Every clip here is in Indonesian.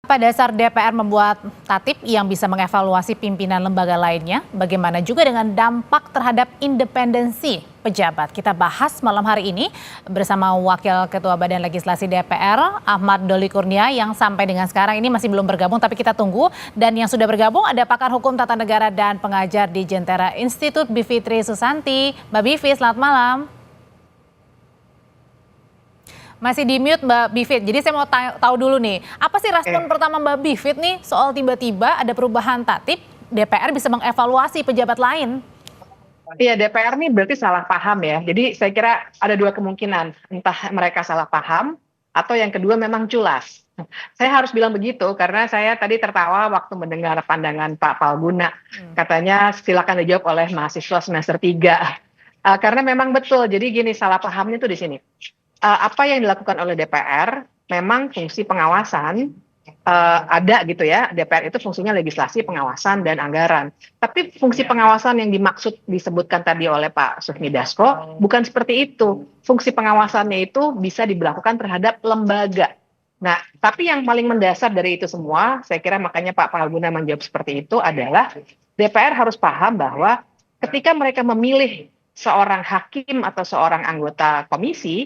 Apa dasar DPR membuat tatip yang bisa mengevaluasi pimpinan lembaga lainnya? Bagaimana juga dengan dampak terhadap independensi pejabat? Kita bahas malam hari ini bersama Wakil Ketua Badan Legislasi DPR, Ahmad Doli Kurnia, yang sampai dengan sekarang ini masih belum bergabung, tapi kita tunggu. Dan yang sudah bergabung ada pakar hukum tata negara dan pengajar di Jentera Institut, Bivitri Susanti. Mbak Bivi, selamat malam. Masih di mute Mbak Bivit, jadi saya mau tahu dulu nih, apa sih respon pertama Mbak Bivit nih soal tiba-tiba ada perubahan tatip, DPR bisa mengevaluasi pejabat lain? Iya, DPR nih berarti salah paham ya. Jadi saya kira ada dua kemungkinan, entah mereka salah paham atau yang kedua memang culas. Saya harus bilang begitu karena saya tadi tertawa waktu mendengar pandangan Pak Palguna. Katanya silakan dijawab oleh mahasiswa semester 3. Karena memang betul, jadi gini, salah pahamnya tuh di sini. Apa yang dilakukan oleh DPR memang fungsi pengawasan ada gitu ya. DPR itu fungsinya legislasi, pengawasan, dan anggaran. Tapi fungsi pengawasan yang dimaksud disebutkan tadi oleh Pak Sufmi Dasko bukan seperti itu. Fungsi pengawasannya itu bisa dilakukan terhadap lembaga. Nah, tapi yang paling mendasar dari itu semua, saya kira makanya Pak Palguna menjawab seperti itu adalah DPR harus paham bahwa ketika mereka memilih seorang hakim atau seorang anggota komisi,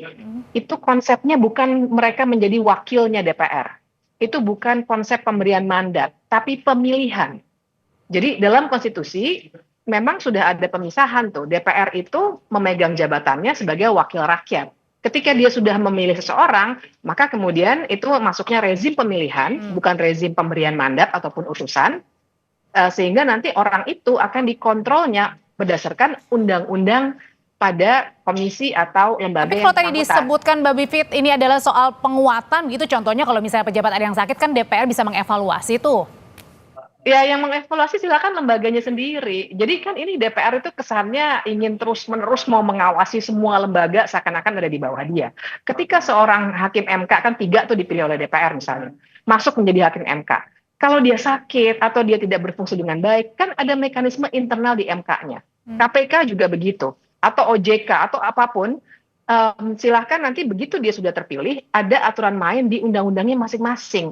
itu konsepnya bukan mereka menjadi wakilnya DPR. Itu bukan konsep pemberian mandat, tapi pemilihan. Jadi dalam konstitusi memang sudah ada pemisahan tuh. DPR itu memegang jabatannya sebagai wakil rakyat. Ketika dia sudah memilih seseorang, maka kemudian itu masuknya rezim pemilihan, bukan rezim pemberian mandat ataupun utusan, sehingga nanti orang itu akan dikontrolnya berdasarkan undang-undang pada komisi atau lembaga Tapi yang kalau tadi bersangkutan. disebutkan Mbak Bivit ini adalah soal penguatan gitu, contohnya kalau misalnya pejabat ada yang sakit kan DPR bisa mengevaluasi tuh. Ya, yang mengevaluasi silakan lembaganya sendiri. Jadi kan ini DPR itu kesannya ingin terus-menerus mau mengawasi semua lembaga seakan-akan ada di bawah dia. Ketika seorang hakim MK, kan 3 tuh dipilih oleh DPR misalnya, masuk menjadi hakim MK. Kalau dia sakit atau dia tidak berfungsi dengan baik, kan ada mekanisme internal di MK-nya. KPK juga begitu, atau OJK atau apapun, silahkan nanti begitu dia sudah terpilih, ada aturan main di undang-undangnya masing-masing.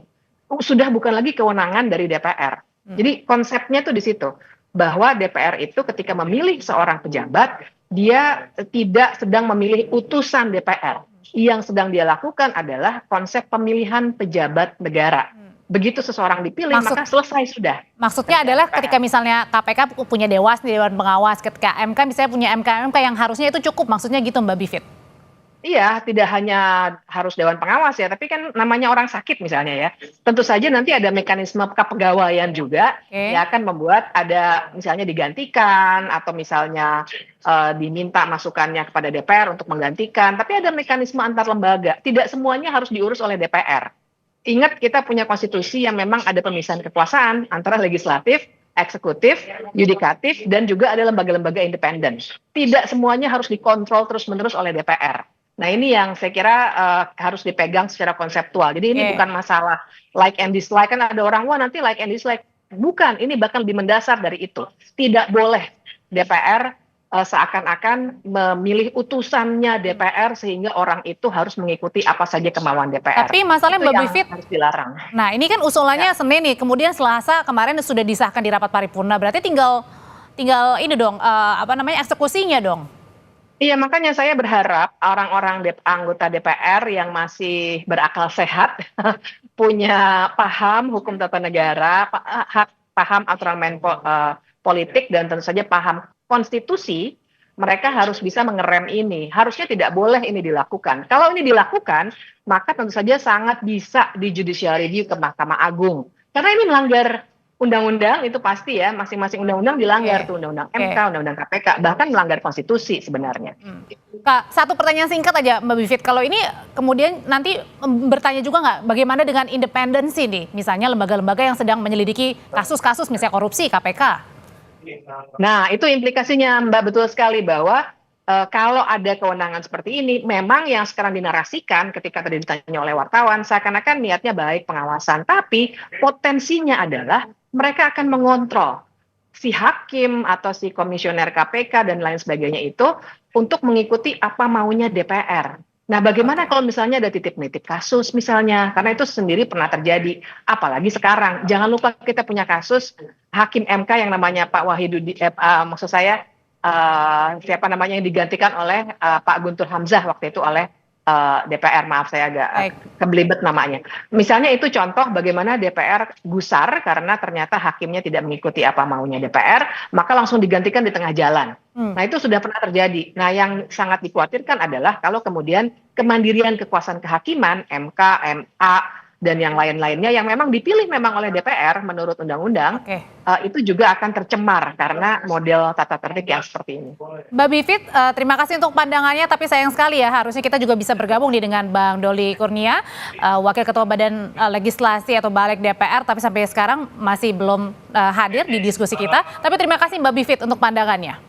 Sudah bukan lagi kewenangan dari DPR. Jadi konsepnya tuh di situ, bahwa DPR itu ketika memilih seorang pejabat, dia tidak sedang memilih utusan DPR. Yang sedang dia lakukan adalah konsep pemilihan pejabat negara. Begitu seseorang dipilih, maka selesai sudah. Maksudnya adalah ketika misalnya KPK punya Dewas, Dewan Pengawas, ketika MK misalnya punya MK yang harusnya itu cukup, maksudnya gitu Mbak Bivit? Iya, tidak hanya harus Dewan Pengawas ya, tapi kan namanya orang sakit misalnya ya. Tentu saja nanti ada mekanisme kepegawaian juga, ya akan membuat ada misalnya digantikan atau misalnya diminta masukannya kepada DPR untuk menggantikan. Tapi ada mekanisme antar lembaga, tidak semuanya harus diurus oleh DPR. Ingat, kita punya konstitusi yang memang ada pemisahan kekuasaan antara legislatif, eksekutif, yudikatif, dan juga ada lembaga-lembaga independen. Tidak semuanya harus dikontrol terus-menerus oleh DPR. Nah, ini yang saya kira harus dipegang secara konseptual. Jadi ini bukan masalah like and dislike. Kan ada orang, wah nanti like and dislike. Bukan, ini bahkan lebih mendasar dari itu. Tidak boleh DPR seakan-akan memilih utusannya DPR sehingga orang itu harus mengikuti apa saja kemauan DPR. Tapi masalahnya Mbak Bivit harus dilarang. Nah, ini kan usulannya Senin nih, kemudian Selasa kemarin sudah disahkan di rapat paripurna. Berarti tinggal ini dong, eksekusinya dong. Iya, makanya saya berharap orang-orang anggota DPR yang masih berakal sehat, punya paham hukum tata negara, paham aturan main politik, dan tentu saja paham konstitusi, mereka harus bisa mengerem ini. Harusnya tidak boleh ini dilakukan. Kalau ini dilakukan, maka tentu saja sangat bisa di judicial review ke Mahkamah Agung. Karena ini melanggar undang-undang, itu pasti ya, masing-masing undang-undang dilanggar tuh, undang-undang MK, undang-undang KPK, bahkan melanggar konstitusi sebenarnya. Kak, satu pertanyaan singkat aja Mbak Bivit, kalau ini kemudian nanti bertanya juga nggak bagaimana dengan independensi nih, misalnya lembaga-lembaga yang sedang menyelidiki kasus-kasus misalnya korupsi, KPK. Nah, itu implikasinya Mbak, betul sekali bahwa kalau ada kewenangan seperti ini, memang yang sekarang dinarasikan ketika tadi ditanya oleh wartawan, seakan-akan niatnya baik pengawasan, tapi potensinya adalah mereka akan mengontrol si hakim atau si komisioner KPK dan lain sebagainya itu untuk mengikuti apa maunya DPR. Nah, bagaimana Oke. kalau misalnya ada titip-nitip kasus misalnya, karena itu sendiri pernah terjadi, apalagi sekarang. Jangan lupa kita punya kasus hakim MK yang namanya Pak Wahidudin, maksud saya siapa namanya yang digantikan oleh Pak Guntur Hamzah waktu itu oleh DPR, maaf saya agak Baik. kebelibet namanya. Misalnya itu contoh bagaimana DPR gusar karena ternyata hakimnya tidak mengikuti apa maunya DPR, maka langsung digantikan di tengah jalan. Hmm. Nah, itu sudah pernah terjadi. Nah, yang sangat dikhawatirkan adalah kalau kemudian kemandirian kekuasaan kehakiman, MK, MA, dan yang lain-lainnya yang memang dipilih memang oleh DPR menurut undang-undang, Oke. itu juga akan tercemar karena model tata tertib yang seperti ini. Mbak Bivit, terima kasih untuk pandangannya, tapi sayang sekali ya harusnya kita juga bisa bergabung nih dengan Bang Doli Kurnia, Wakil Ketua Badan Legislasi atau Balik DPR, tapi sampai sekarang masih belum hadir di diskusi kita. Tapi terima kasih Mbak Bivit untuk pandangannya.